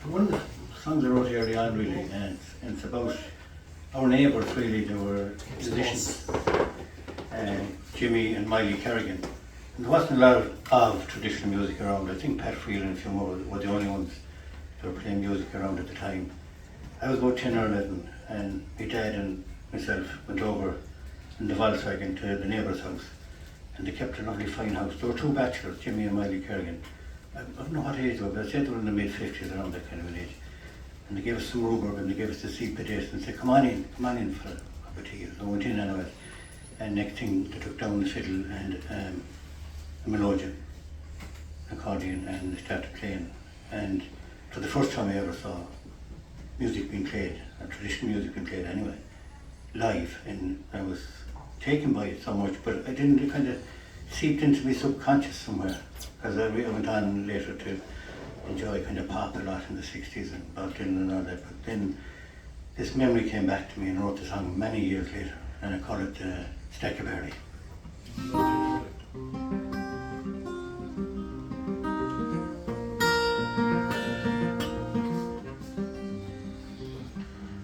One of the songs I wrote early on really, and it's about our neighbours really. They were musicians, Jimmy and Miley Kerrigan. And there wasn't a lot of traditional music around. I think Pat Friel and a few more were the only ones that were playing music around at the time. I was about 10 or 11, and my dad and myself went over in the Volkswagen to the neighbour's house, and they kept a lovely fine house. There were two bachelors, Jimmy and Miley Kerrigan. I don't know what age they were, but I said they were in the mid-50s, around that kind of an age. And they gave us some rhubarb and they gave us the seat potato and said, come on in for a cup of tea. So I went in anyway. And next thing they took down the fiddle and a melodeon, accordion, and they started playing. And for the first time I ever saw music being played, or traditional music being played anyway, live. And I was taken by it so much, but I didn't, it kind of seeped into my subconscious somewhere. Because I went on later to enjoy kind of pop a lot in the 60s and Bob Dylan and all that. But then this memory came back to me and I wrote the song many years later, and I called it Staccaberry.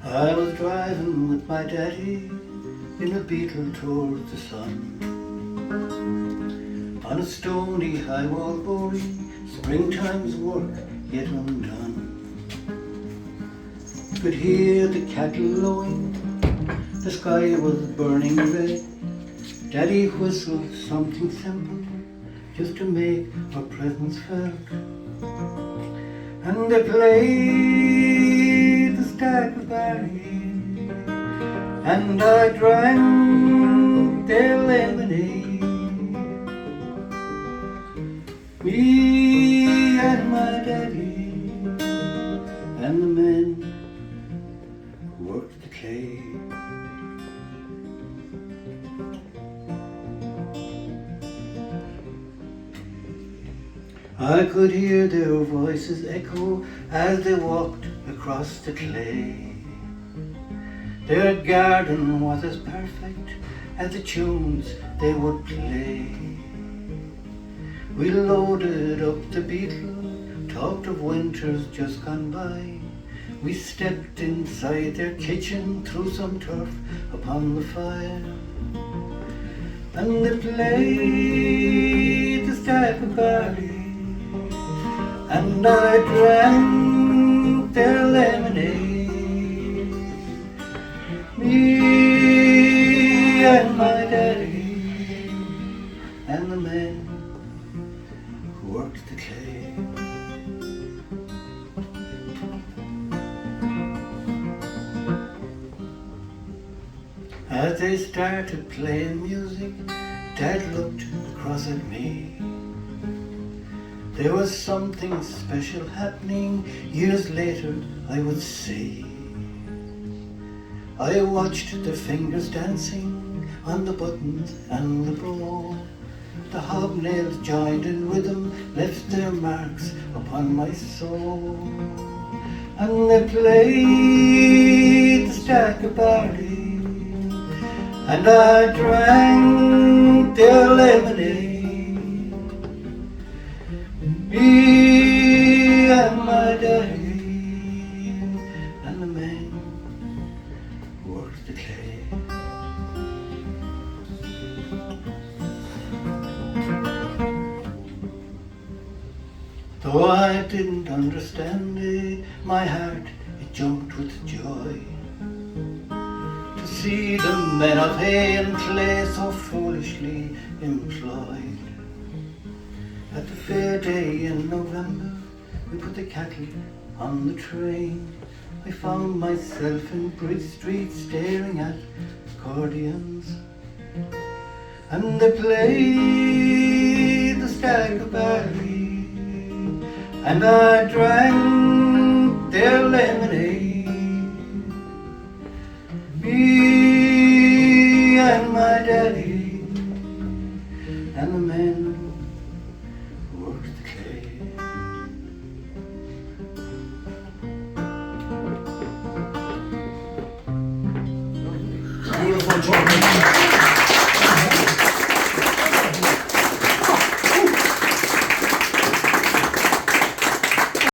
I was driving with my daddy in a Beetle towards the sun, on a stony highwall boring, springtime's work yet undone. Could hear the cattle lowing, the sky was burning red. Daddy whistled something simple, just to make our presence felt. And they played the Staccaberry, and I drank their lemonade. Me and my daddy and the men who worked the clay. I could hear their voices echo as they walked across the clay. Their garden was as perfect as the tunes they would play. We loaded up the Beetle, talked of winters just gone by. We stepped inside their kitchen, threw some turf upon the fire. And they played the Staccaberry, and I drank their lemonade. Me and my daddy and the men worked the clay. As they started playing music, Dad looked across at me. There was something special happening, years later I would see. I watched the fingers dancing on the buttons and the bow. The hobnails joined in rhythm, left their marks upon my soul. And they played the Staccaberry, and I drank their lemonade. Me and my daddy and the men who worked the clay. Though I didn't understand it, my heart, it jumped with joy to see the men of hay and clay so foolishly employed. At the fair day in November, we put the cattle on the train. I found myself in Bridge Street staring at accordions, and they played the Staccaberry, and I drank their lemonade. Me and my daddy and the men who worked the clay. Beautiful job.